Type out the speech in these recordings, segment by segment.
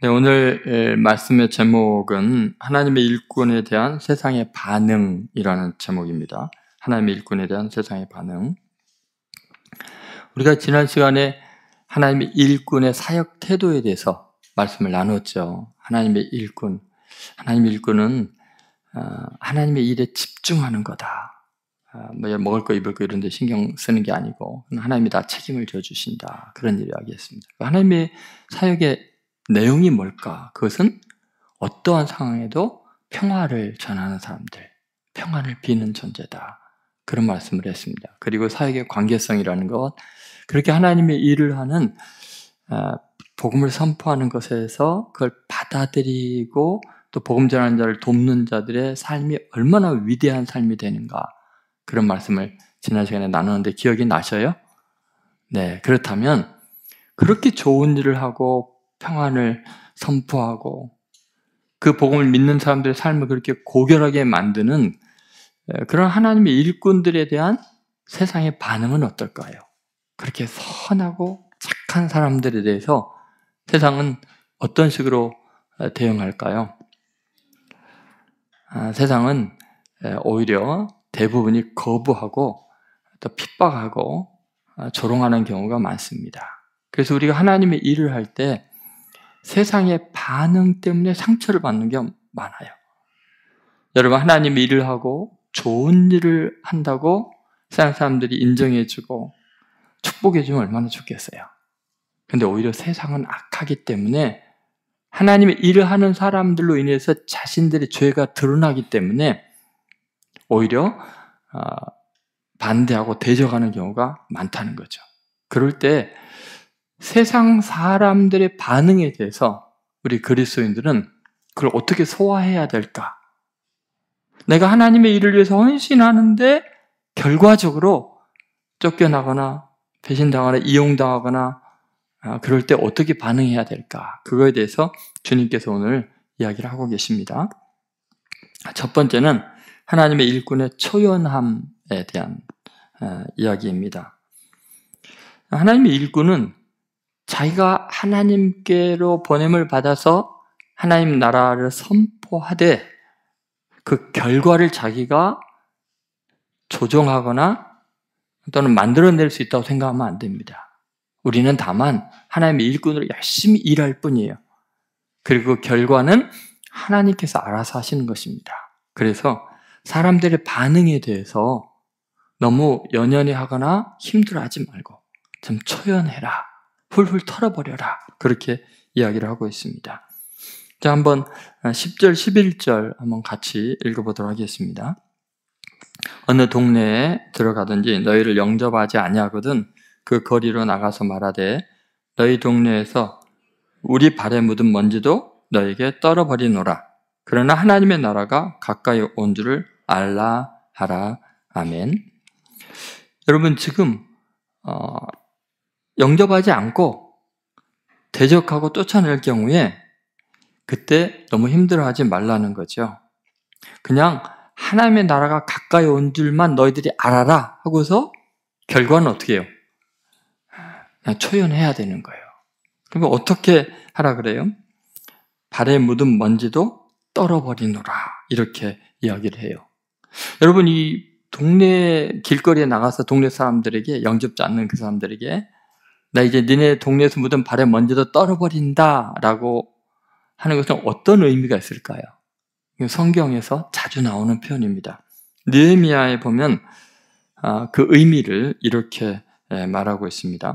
네, 오늘 말씀의 제목은 하나님의 일꾼에 대한 세상의 반응이라는 제목입니다. 하나님의 일꾼에 대한 세상의 반응. 우리가 지난 시간에 하나님의 일꾼의 사역 태도에 대해서 말씀을 나눴죠. 하나님의 일꾼은 하나님의 일에 집중하는 거다. 먹을 거 입을 거 이런 데 신경 쓰는 게 아니고 하나님이 다 책임을 져주신다. 그런 이야기했습니다. 하나님의 사역의 내용이 뭘까? 그것은 어떠한 상황에도 평화를 전하는 사람들, 평안을 비는 존재다. 그런 말씀을 했습니다. 그리고 사역의 관계성이라는 것, 그렇게 하나님의 일을 하는 복음을 선포하는 것에서 그걸 받아들이고 또 복음 전하는 자를 돕는 자들의 삶이 얼마나 위대한 삶이 되는가, 그런 말씀을 지난 시간에 나누는데 기억이 나셔요? 네, 그렇다면 그렇게 좋은 일을 하고 평안을 선포하고 그 복음을 믿는 사람들의 삶을 그렇게 고결하게 만드는 그런 하나님의 일꾼들에 대한 세상의 반응은 어떨까요? 그렇게 선하고 착한 사람들에 대해서 세상은 어떤 식으로 대응할까요? 세상은 오히려 대부분이 거부하고 또 핍박하고 조롱하는 경우가 많습니다. 그래서 우리가 하나님의 일을 할 때 세상의 반응 때문에 상처를 받는 게 많아요. 여러분, 하나님의 일을 하고 좋은 일을 한다고 세상 사람들이 인정해주고 축복해주면 얼마나 좋겠어요. 근데 오히려 세상은 악하기 때문에 하나님의 일을 하는 사람들로 인해서 자신들의 죄가 드러나기 때문에 오히려 반대하고 대적하는 경우가 많다는 거죠. 그럴 때 세상 사람들의 반응에 대해서 우리 그리스도인들은 그걸 어떻게 소화해야 될까? 내가 하나님의 일을 위해서 헌신하는데 결과적으로 쫓겨나거나 배신당하거나 이용당하거나 그럴 때 어떻게 반응해야 될까? 그거에 대해서 주님께서 오늘 이야기를 하고 계십니다. 첫 번째는 하나님의 일꾼의 초연함에 대한 이야기입니다. 하나님의 일꾼은 자기가 하나님께로 보냄을 받아서 하나님 나라를 선포하되 그 결과를 자기가 조정하거나 또는 만들어낼 수 있다고 생각하면 안 됩니다. 우리는 다만 하나님의 일꾼으로 열심히 일할 뿐이에요. 그리고 그 결과는 하나님께서 알아서 하시는 것입니다. 그래서 사람들의 반응에 대해서 너무 연연해하거나 힘들어하지 말고 좀 초연해라. 훌훌 털어버려라. 그렇게 이야기를 하고 있습니다. 자, 한번 10절, 11절 한번 같이 읽어보도록 하겠습니다. 어느 동네에 들어가든지 너희를 영접하지 아니하거든 그 거리로 나가서 말하되 너희 동네에서 우리 발에 묻은 먼지도 너에게 떨어버리노라. 그러나 하나님의 나라가 가까이 온 줄을 알라 하라. 아멘. 여러분, 지금 영접하지 않고 대적하고 쫓아낼 경우에 그때 너무 힘들어하지 말라는 거죠. 그냥 하나님의 나라가 가까이 온 줄만 너희들이 알아라 하고서 결과는 어떻게 해요? 그냥 초연해야 되는 거예요. 그러면 어떻게 하라 그래요? 발에 묻은 먼지도 떨어버리노라, 이렇게 이야기를 해요. 여러분, 이 동네 길거리에 나가서 동네 사람들에게, 영접지 않는 그 사람들에게 나 이제 니네 동네에서 묻은 발에 먼지도 떨어버린다 라고 하는 것은 어떤 의미가 있을까요? 성경에서 자주 나오는 표현입니다. 느헤미야에 보면 그 의미를 이렇게 말하고 있습니다.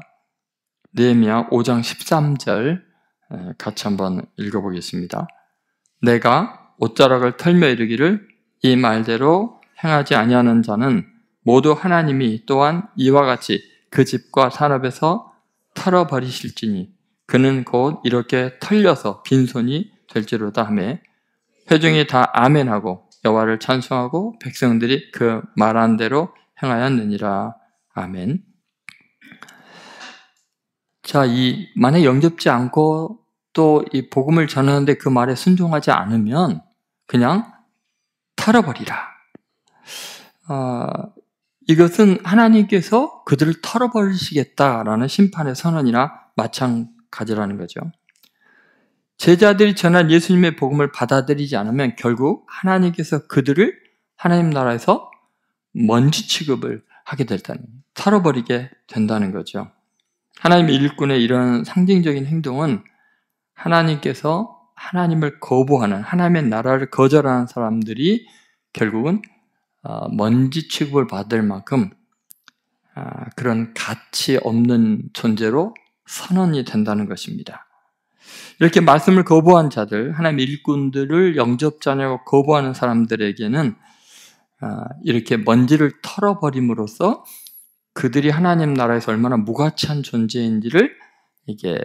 느헤미야 5장 13절 같이 한번 읽어보겠습니다. 내가 옷자락을 털며 이르기를 이 말대로 행하지 아니하는 자는 모두 하나님이 또한 이와 같이 그 집과 산업에서 털어버리실지니 그는 곧 이렇게 털려서 빈손이 될지로다 하며 회중이 다 아멘하고 여호와를 찬송하고 백성들이 그 말한 대로 행하였느니라. 아멘. 자, 만약 영접지 않고 또 이 복음을 전하는데 그 말에 순종하지 않으면 그냥 털어버리라. 이것은 하나님께서 그들을 털어버리시겠다라는 심판의 선언이나 마찬가지라는 거죠. 제자들이 전한 예수님의 복음을 받아들이지 않으면 결국 하나님께서 그들을 하나님 나라에서 먼지 취급을 하게 된다는, 털어버리게 된다는 거죠. 하나님의 일꾼의 이런 상징적인 행동은 하나님께서 하나님을 거부하는, 하나님의 나라를 거절하는 사람들이 결국은 먼지 취급을 받을 만큼 그런 가치 없는 존재로 선언이 된다는 것입니다. 이렇게 말씀을 거부한 자들, 하나님의 일꾼들을 영접자냐고 거부하는 사람들에게는 이렇게 먼지를 털어버림으로써 그들이 하나님 나라에서 얼마나 무가치한 존재인지를 이게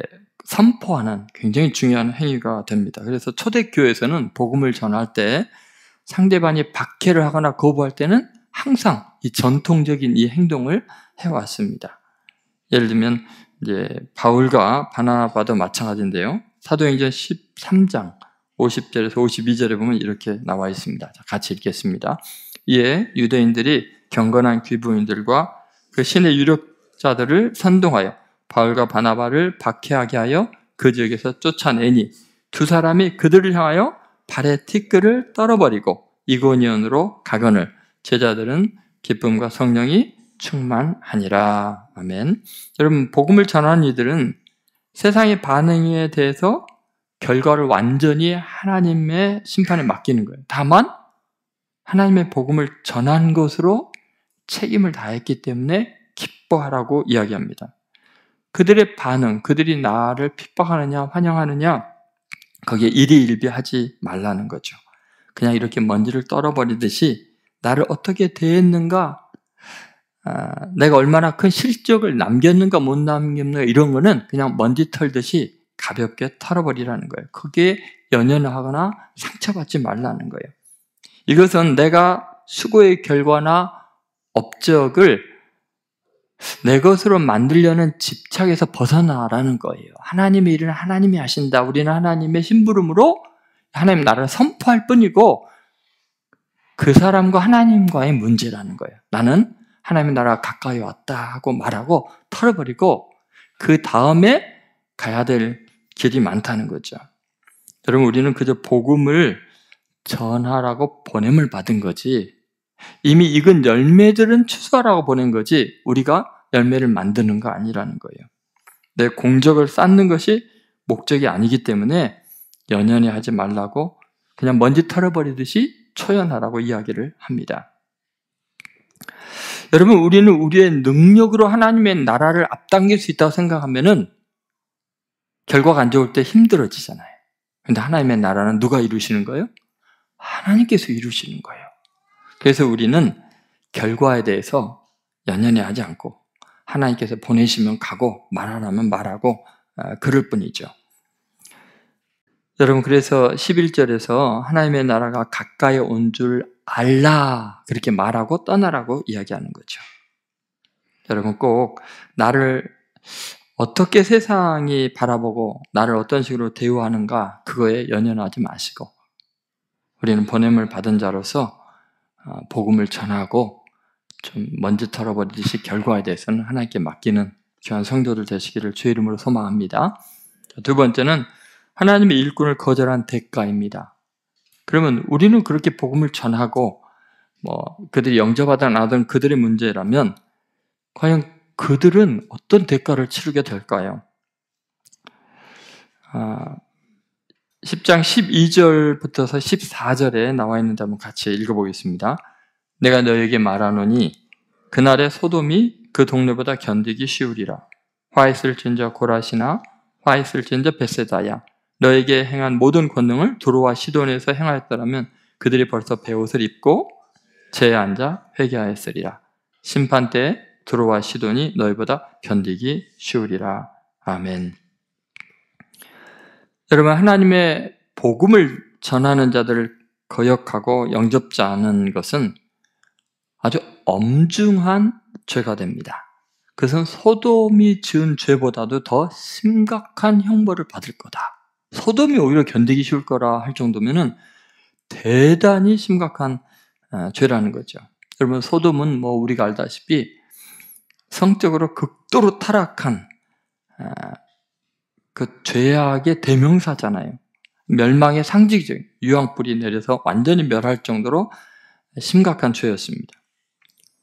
선포하는 굉장히 중요한 행위가 됩니다. 그래서 초대교회에서는 복음을 전할 때 상대방이 박해를 하거나 거부할 때는 항상 이 전통적인 이 행동을 해왔습니다. 예를 들면 이제 바울과 바나바도 마찬가지인데요. 사도행전 13장 50절에서 52절에 보면 이렇게 나와 있습니다. 자, 같이 읽겠습니다. 이에 유대인들이 경건한 귀부인들과 그 신의 유력자들을 선동하여 바울과 바나바를 박해하게 하여 그 지역에서 쫓아내니 두 사람이 그들을 향하여 발의 티끌을 떨어버리고 이고니온으로 가거늘 제자들은 기쁨과 성령이 충만하니라. 아멘. 여러분, 복음을 전하는 이들은 세상의 반응에 대해서 결과를 완전히 하나님의 심판에 맡기는 거예요. 다만 하나님의 복음을 전한 것으로 책임을 다했기 때문에 기뻐하라고 이야기합니다. 그들의 반응, 그들이 나를 핍박하느냐 환영하느냐 거기에 일희일비하지 말라는 거죠. 그냥 이렇게 먼지를 떨어버리듯이 나를 어떻게 대했는가, 내가 얼마나 큰 실적을 남겼는가 못 남겼는가 이런 거는 그냥 먼지 털듯이 가볍게 털어버리라는 거예요. 거기에 연연하거나 상처받지 말라는 거예요. 이것은 내가 수고의 결과나 업적을 내 것으로 만들려는 집착에서 벗어나라는 거예요. 하나님의 일은 하나님이 하신다. 우리는 하나님의 심부름으로 하나님 나라를 선포할 뿐이고 그 사람과 하나님과의 문제라는 거예요. 나는 하나님의 나라가 가까이 왔다 하고 말하고 털어버리고 그 다음에 가야 될 길이 많다는 거죠. 여러분, 우리는 그저 복음을 전하라고 보냄을 받은 거지 이미 익은 열매들은 추수하라고 보낸 거지 우리가 열매를 만드는 거 아니라는 거예요. 내 공적을 쌓는 것이 목적이 아니기 때문에 연연해 하지 말라고 그냥 먼지 털어버리듯이 초연하라고 이야기를 합니다. 여러분, 우리는 우리의 능력으로 하나님의 나라를 앞당길 수 있다고 생각하면은 결과가 안 좋을 때 힘들어지잖아요. 그런데 하나님의 나라는 누가 이루시는 거예요? 하나님께서 이루시는 거예요. 그래서 우리는 결과에 대해서 연연해 하지 않고 하나님께서 보내시면 가고 말하라면 말하고 그럴 뿐이죠. 여러분, 그래서 11절에서 하나님의 나라가 가까이 온 줄 알라 그렇게 말하고 떠나라고 이야기하는 거죠. 여러분, 꼭 나를 어떻게 세상이 바라보고 나를 어떤 식으로 대우하는가 그거에 연연하지 마시고 우리는 보냄을 받은 자로서 복음을 전하고 좀 먼지 털어버리듯이 결과에 대해서는 하나님께 맡기는 귀한 성도들 되시기를 주의 이름으로 소망합니다. 두 번째는 하나님의 일꾼을 거절한 대가입니다. 그러면 우리는 그렇게 복음을 전하고 그들이 영접하든 안 하든 그들의 문제라면 과연 그들은 어떤 대가를 치르게 될까요? 10장 12절부터서 14절에 나와 있는데 한번 같이 읽어보겠습니다. 내가 너에게 말하노니 그날의 소돔이 그 동네보다 견디기 쉬우리라. 화 있을진저 고라시나 화 있을진저 벳세다야. 너에게 행한 모든 권능을 두로와 시돈에서 행하였더라면 그들이 벌써 베옷을 입고 제에 앉아 회개하였으리라. 심판 때에 두로와 시돈이 너희보다 견디기 쉬우리라. 아멘. 여러분, 하나님의 복음을 전하는 자들을 거역하고 영접지 않은 것은 아주 엄중한 죄가 됩니다. 그것은 소돔이 지은 죄보다도 더 심각한 형벌을 받을 거다. 소돔이 오히려 견디기 쉬울 거라 할 정도면은 대단히 심각한 죄라는 거죠. 여러분, 소돔은 우리가 알다시피 성적으로 극도로 타락한 그 죄악의 대명사잖아요. 멸망의 상징적인 유황불이 내려서 완전히 멸할 정도로 심각한 죄였습니다.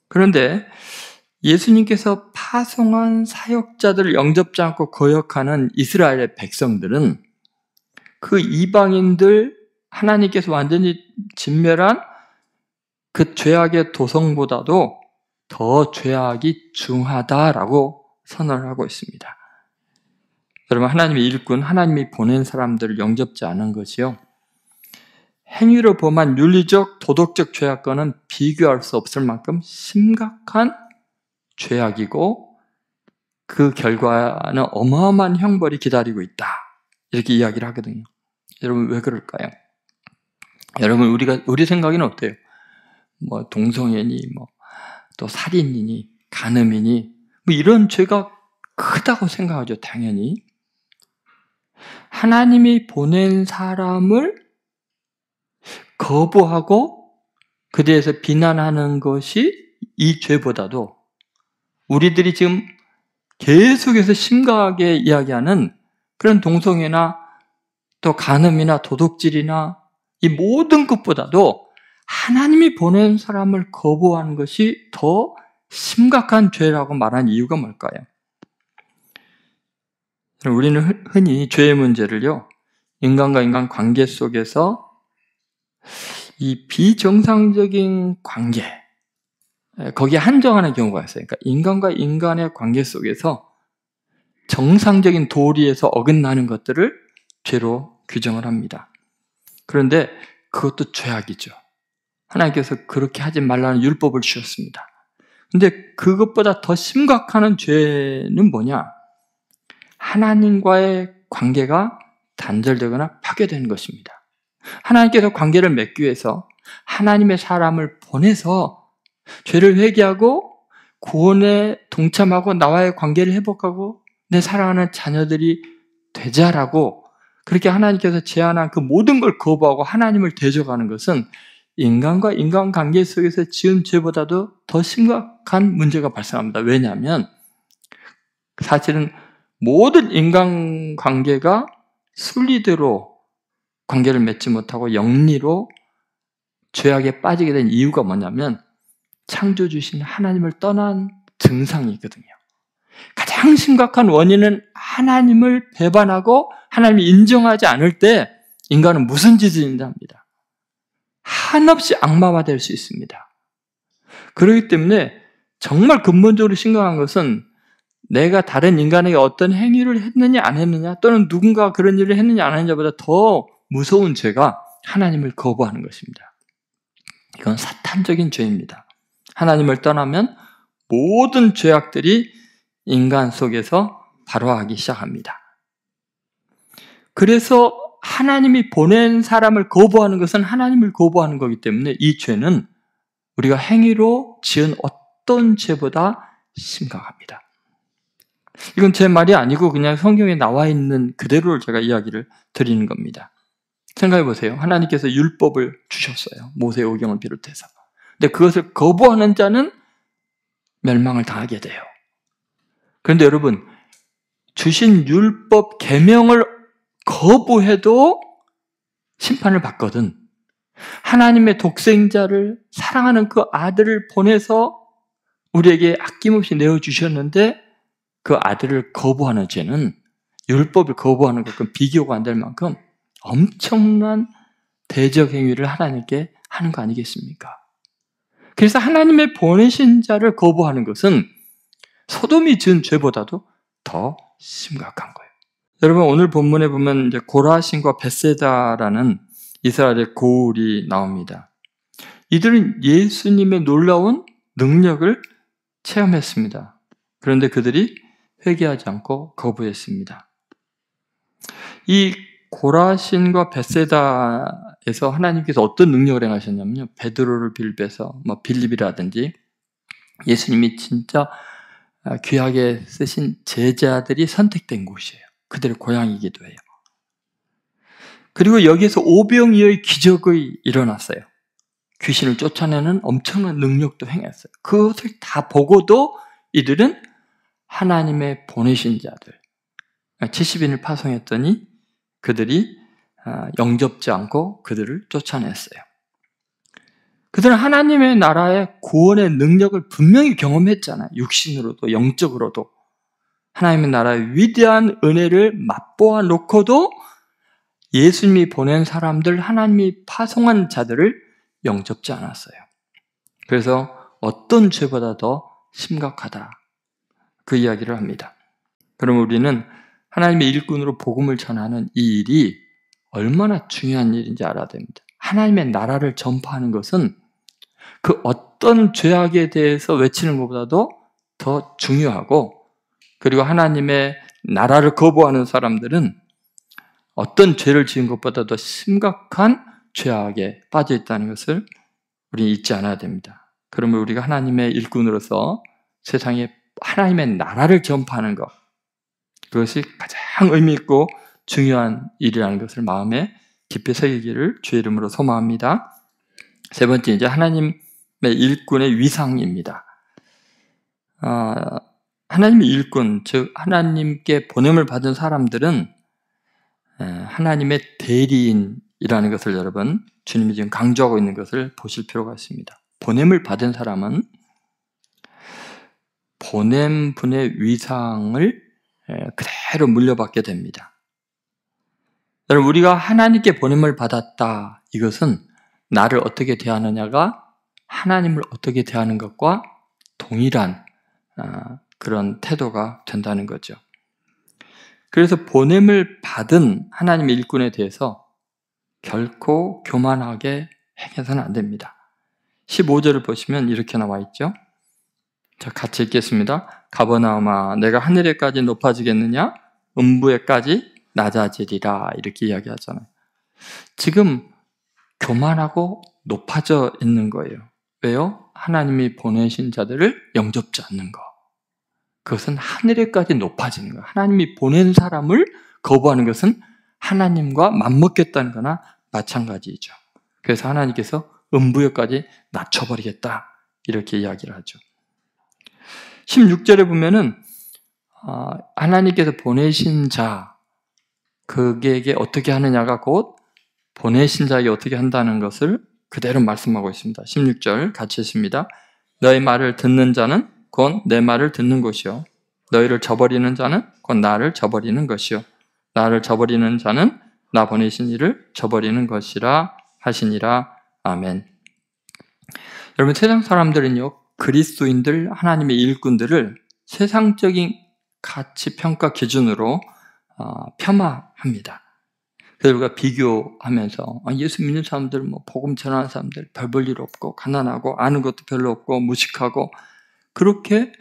그런데 예수님께서 파송한 사역자들을 영접지 않고 거역하는 이스라엘의 백성들은 그 이방인들 하나님께서 완전히 진멸한 그 죄악의 도성보다도 더 죄악이 중하다라고 선언을 하고 있습니다. 여러분, 하나님의 일꾼, 하나님이 보낸 사람들을 영접지 않은 것이요, 행위로 범한 윤리적, 도덕적 죄악과는 비교할 수 없을 만큼 심각한 죄악이고 그 결과는 어마어마한 형벌이 기다리고 있다, 이렇게 이야기를 하거든요. 여러분, 왜 그럴까요? 여러분, 우리 생각에는 어때요? 뭐 동성애니, 또 살인이니, 간음이니, 이런 죄가 크다고 생각하죠, 당연히. 하나님이 보낸 사람을 거부하고 그에 대해서 비난하는 것이 이 죄보다도 우리들이 지금 계속해서 심각하게 이야기하는 그런 동성애나 또 간음이나 도둑질이나 이 모든 것보다도 하나님이 보낸 사람을 거부하는 것이 더 심각한 죄라고 말한 이유가 뭘까요? 우리는 흔히 죄의 문제를요, 인간과 인간 관계 속에서 이 비정상적인 관계, 거기에 한정하는 경우가 있어요. 그러니까 인간과 인간의 관계 속에서 정상적인 도리에서 어긋나는 것들을 죄로 규정을 합니다. 그런데 그것도 죄악이죠. 하나님께서 그렇게 하지 말라는 율법을 주셨습니다. 근데 그것보다 더 심각한 죄는 뭐냐? 하나님과의 관계가 단절되거나 파괴되는 것입니다. 하나님께서 관계를 맺기 위해서 하나님의 사람을 보내서 죄를 회개하고 구원에 동참하고 나와의 관계를 회복하고 내 사랑하는 자녀들이 되자라고 그렇게 하나님께서 제안한 그 모든 걸 거부하고 하나님을 대적하는 것은 인간과 인간관계 속에서 지은 죄보다도 더 심각한 문제가 발생합니다. 왜냐하면 사실은 모든 인간관계가 순리대로 관계를 맺지 못하고 영리로 죄악에 빠지게 된 이유가 뭐냐면 창조주신 하나님을 떠난 증상이거든요. 가장 심각한 원인은 하나님을 배반하고 하나님이 인정하지 않을 때 인간은 무슨 짓을 인지합니다. 한없이 악마화될 수 있습니다. 그렇기 때문에 정말 근본적으로 심각한 것은 내가 다른 인간에게 어떤 행위를 했느냐 안 했느냐 또는 누군가 그런 일을 했느냐 안 했느냐보다 더 무서운 죄가 하나님을 거부하는 것입니다. 이건 사탄적인 죄입니다. 하나님을 떠나면 모든 죄악들이 인간 속에서 발화하기 시작합니다. 그래서 하나님이 보낸 사람을 거부하는 것은 하나님을 거부하는 거기 때문에 이 죄는 우리가 행위로 지은 어떤 죄보다 심각합니다. 이건 제 말이 아니고 그냥 성경에 나와 있는 그대로를 제가 이야기를 드리는 겁니다. 생각해 보세요. 하나님께서 율법을 주셨어요. 모세오경을 비롯해서. 근데 그것을 거부하는 자는 멸망을 당하게 돼요. 그런데 여러분, 주신 율법 계명을 거부해도 심판을 받거든. 하나님의 독생자를 사랑하는 그 아들을 보내서 우리에게 아낌없이 내어주셨는데 그 아들을 거부하는 죄는 율법을 거부하는 것과 비교가 안 될 만큼 엄청난 대적 행위를 하나님께 하는 거 아니겠습니까? 그래서 하나님의 보내신 자를 거부하는 것은 소돔이 지은 죄보다도 더 심각한 거예요. 여러분, 오늘 본문에 보면 이제 고라신과 벳세다라는 이스라엘의 고울이 나옵니다. 이들은 예수님의 놀라운 능력을 체험했습니다. 그런데 그들이 회개하지 않고 거부했습니다. 이 고라신과 벳세다에서 하나님께서 어떤 능력을 행하셨냐면요, 베드로를 빌베서 빌립이라든지 예수님이 진짜 귀하게 쓰신 제자들이 선택된 곳이에요. 그들의 고향이기도 해요. 그리고 여기에서 오병이어의 기적이 일어났어요. 귀신을 쫓아내는 엄청난 능력도 행했어요. 그것을 다 보고도 이들은 하나님의 보내신 자들, 70인을 파송했더니 그들이 영접지 않고 그들을 쫓아냈어요. 그들은 하나님의 나라의 구원의 능력을 분명히 경험했잖아요. 육신으로도 영적으로도. 하나님의 나라의 위대한 은혜를 맛보아 놓고도 예수님이 보낸 사람들, 하나님이 파송한 자들을 영접지 않았어요. 그래서 어떤 죄보다 더 심각하다. 그 이야기를 합니다. 그럼 우리는 하나님의 일꾼으로 복음을 전하는 이 일이 얼마나 중요한 일인지 알아야 됩니다. 하나님의 나라를 전파하는 것은 그 어떤 죄악에 대해서 외치는 것보다도 더 중요하고, 그리고 하나님의 나라를 거부하는 사람들은 어떤 죄를 지은 것보다 더 심각한 죄악에 빠져 있다는 것을 우리는 잊지 않아야 됩니다. 그러면 우리가 하나님의 일꾼으로서 세상에 하나님의 나라를 전파하는 것, 그것이 가장 의미 있고 중요한 일이라는 것을 마음에 깊이 새기기를 주의 이름으로 소망합니다. 세 번째, 이제 하나님의 일꾼의 위상입니다. 하나님의 일꾼, 즉 하나님께 보냄을 받은 사람들은 하나님의 대리인이라는 것을 여러분, 주님이 지금 강조하고 있는 것을 보실 필요가 있습니다. 보냄을 받은 사람은 보냄 분의 위상을 그대로 물려받게 됩니다. 여러분, 우리가 하나님께 보냄을 받았다, 이것은 나를 어떻게 대하느냐가 하나님을 어떻게 대하는 것과 동일한 그런 태도가 된다는 거죠. 그래서 보냄을 받은 하나님의 일꾼에 대해서 결코 교만하게 행해서는 안 됩니다. 15절을 보시면 이렇게 나와 있죠. 자, 같이 읽겠습니다. 가버나움아, 내가 하늘에까지 높아지겠느냐? 음부에까지 낮아지리라. 이렇게 이야기하잖아요. 지금 교만하고 높아져 있는 거예요. 왜요? 하나님이 보내신 자들을 영접지 않는 거. 그것은 하늘에까지 높아지는 거예요. 하나님이 보낸 사람을 거부하는 것은 하나님과 맞먹겠다는 거나 마찬가지죠. 그래서 하나님께서 음부에까지 낮춰버리겠다, 이렇게 이야기를 하죠. 16절에 보면은 하나님께서 보내신 자, 그에게 어떻게 하느냐가 곧 보내신 자에게 어떻게 한다는 것을 그대로 말씀하고 있습니다. 16절 같이 읽습니다. 너의 말을 듣는 자는 곧 내 말을 듣는 것이요, 너희를 저버리는 자는 곧 나를 저버리는 것이요, 나를 저버리는 자는 나 보내신 이를 저버리는 것이라 하시니라. 아멘. 여러분, 세상 사람들은요, 그리스도인들, 하나님의 일꾼들을 세상적인 가치 평가 기준으로 폄하합니다. 그래서 우리가 비교하면서 예수 믿는 사람들, 복음 전하는 사람들 별 볼 일 없고 가난하고 아는 것도 별로 없고 무식하고 그렇게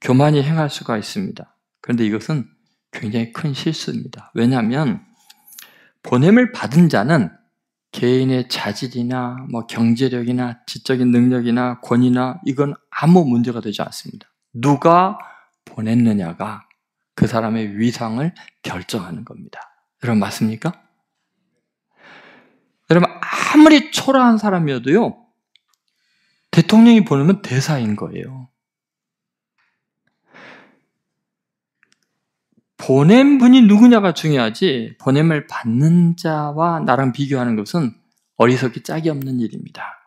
교만히 행할 수가 있습니다. 그런데 이것은 굉장히 큰 실수입니다. 왜냐하면 보냄을 받은 자는 개인의 자질이나 경제력이나 지적인 능력이나 권위나 이건 아무 문제가 되지 않습니다. 누가 보냈느냐가 그 사람의 위상을 결정하는 겁니다. 여러분, 맞습니까? 여러분, 아무리 초라한 사람이어도요, 대통령이 보내면 대사인 거예요. 보낸 분이 누구냐가 중요하지, 보냄을 받는 자와 나랑 비교하는 것은 어리석기 짝이 없는 일입니다.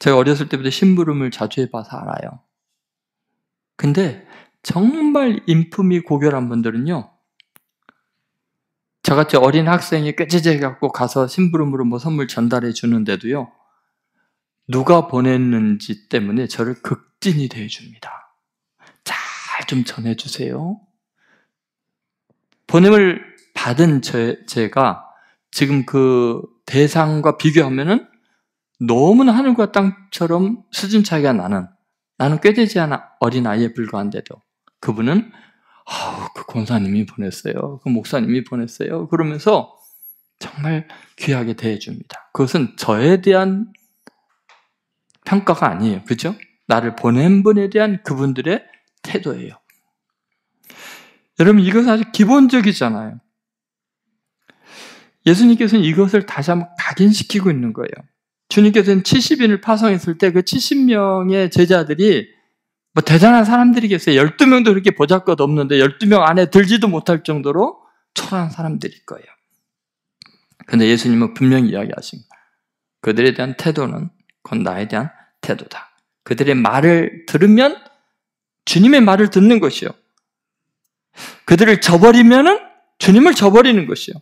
제가 어렸을 때부터 심부름을 자주 해봐서 알아요. 근데 정말 인품이 고결한 분들은요, 저같이 어린 학생이 꾀지지해갖고 가서 심부름으로 선물 전달해 주는데도요, 누가 보냈는지 때문에 저를 극진히 대해줍니다. 잘 좀 전해주세요. 보냄을 받은 제가 지금 그 대상과 비교하면은 너무나 하늘과 땅처럼 수준 차이가 나는 꾀되지 않은 어린 아이에 불과한데도 그분은 그 권사님이 보냈어요, 그 목사님이 보냈어요, 그러면서 정말 귀하게 대해줍니다. 그것은 저에 대한 평가가 아니에요. 그죠? 나를 보낸 분에 대한 그분들의 태도예요. 여러분, 이것은 아주 기본적이잖아요. 예수님께서는 이것을 다시 한번 각인시키고 있는 거예요. 주님께서는 70인을 파송했을 때 그 70명의 제자들이 대단한 사람들이겠어요. 12명도 그렇게 보잘것 없는데 12명 안에 들지도 못할 정도로 초라한 사람들일 거예요. 그런데 예수님은 분명히 이야기하십니다. 그들에 대한 태도는 곧 나에 대한 태도다. 그들의 말을 들으면 주님의 말을 듣는 것이요. 그들을 저버리면은 주님을 저버리는 것이요.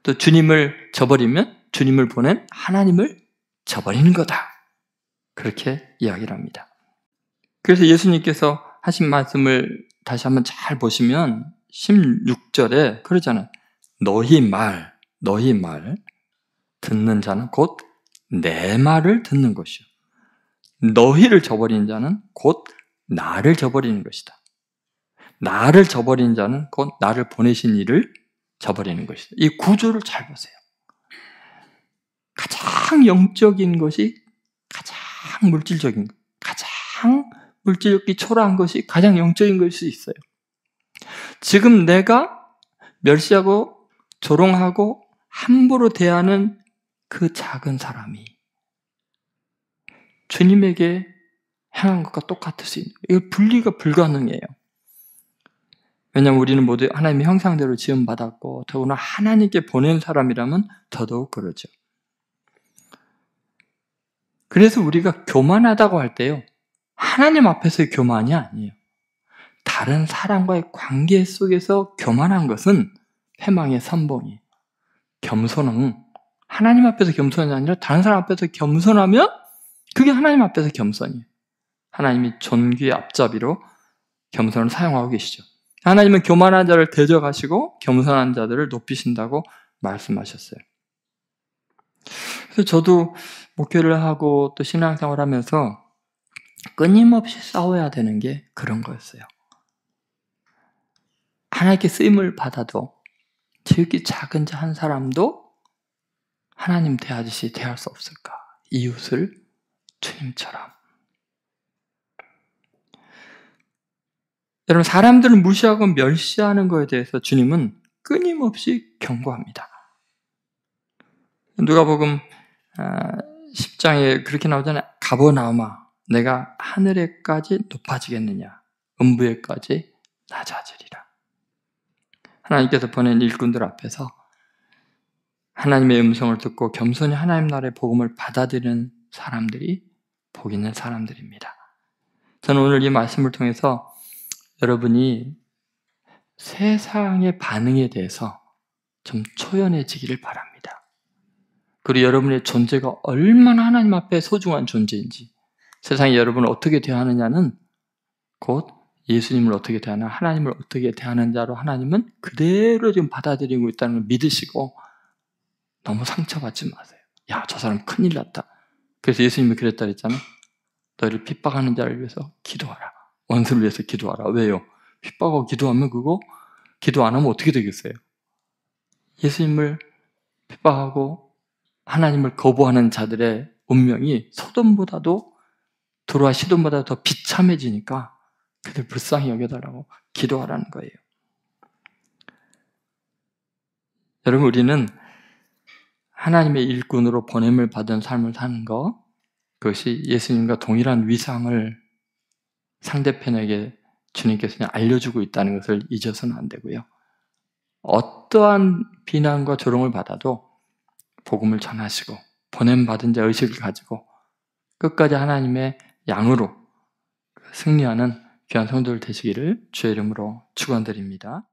또 주님을 저버리면 주님을 보낸 하나님을 저버리는 거다. 그렇게 이야기를 합니다. 그래서 예수님께서 하신 말씀을 다시 한번 잘 보시면 16절에 그러잖아요. 너희 말 듣는 자는 곧 내 말을 듣는 것이요. 너희를 저버리는 자는 곧 나를 저버리는 것이다. 나를 저버리는 자는 곧 나를 보내신 이를 저버리는 것이다. 이 구조를 잘 보세요. 가장 영적인 것이 가장 물질적인 것, 가장 물질적이 초라한 것이 가장 영적인 것일 수 있어요. 지금 내가 멸시하고 조롱하고 함부로 대하는 그 작은 사람이 주님에게 행한 것과 똑같을 수 있는 거예요. 이거 분리가 불가능해요. 왜냐하면 우리는 모두 하나님의 형상대로 지음받았고 더구나 하나님께 보낸 사람이라면 더더욱 그러죠. 그래서 우리가 교만하다고 할 때요, 하나님 앞에서의 교만이 아니에요. 다른 사람과의 관계 속에서 교만한 것은 패망의 선봉이에요. 겸손은 하나님 앞에서 겸손이 아니라 다른 사람 앞에서 겸손하면 그게 하나님 앞에서 겸손이에요. 하나님이 존귀의 앞잡이로 겸손을 사용하고 계시죠. 하나님은 교만한 자를 대적하시고 겸손한 자들을 높이신다고 말씀하셨어요. 그래서 저도 목회를 하고 또 신앙생활을 하면서 끊임없이 싸워야 되는 게 그런 거였어요. 하나님께 쓰임을 받아도 지극히 작은 자 한 사람도 하나님 대하듯이 대할 수 없을까? 이웃을 주님처럼. 여러분, 사람들을 무시하고 멸시하는 것에 대해서 주님은 끊임없이 경고합니다. 누가복음 10장에 그렇게 나오잖아요. 가버나움아, 내가 하늘에까지 높아지겠느냐, 음부에까지 낮아지리라. 하나님께서 보낸 일꾼들 앞에서 하나님의 음성을 듣고 겸손히 하나님 나라의 복음을 받아들이는 사람들이 복 있는 사람들입니다. 저는 오늘 이 말씀을 통해서 여러분이 세상의 반응에 대해서 좀 초연해지기를 바랍니다. 그리고 여러분의 존재가 얼마나 하나님 앞에 소중한 존재인지, 세상이 여러분을 어떻게 대하느냐는 곧 예수님을 어떻게 대하나, 하나님을 어떻게 대하는 자로 하나님은 그대로 지금 받아들이고 있다는 걸 믿으시고 너무 상처받지 마세요. 야, 저 사람 큰일 났다. 그래서 예수님이 그랬다 그랬잖아요. 너희를 핍박하는 자를 위해서 기도하라. 원수를 위해서 기도하라. 왜요? 핍박하고 기도하면 그거 기도 안 하면 어떻게 되겠어요? 예수님을 핍박하고 하나님을 거부하는 자들의 운명이 소돔보다도, 도로와 시돈보다 더 비참해지니까 그들 불쌍히 여겨달라고 기도하라는 거예요. 여러분, 우리는 하나님의 일꾼으로 보냄을 받은 삶을 사는 것, 그것이 예수님과 동일한 위상을 상대편에게 주님께서 알려주고 있다는 것을 잊어서는 안 되고요. 어떠한 비난과 조롱을 받아도 복음을 전하시고 보냄받은 자 의식을 가지고 끝까지 하나님의 양으로 승리하는 귀한 성도들 되시기를 주의 이름으로 축원드립니다.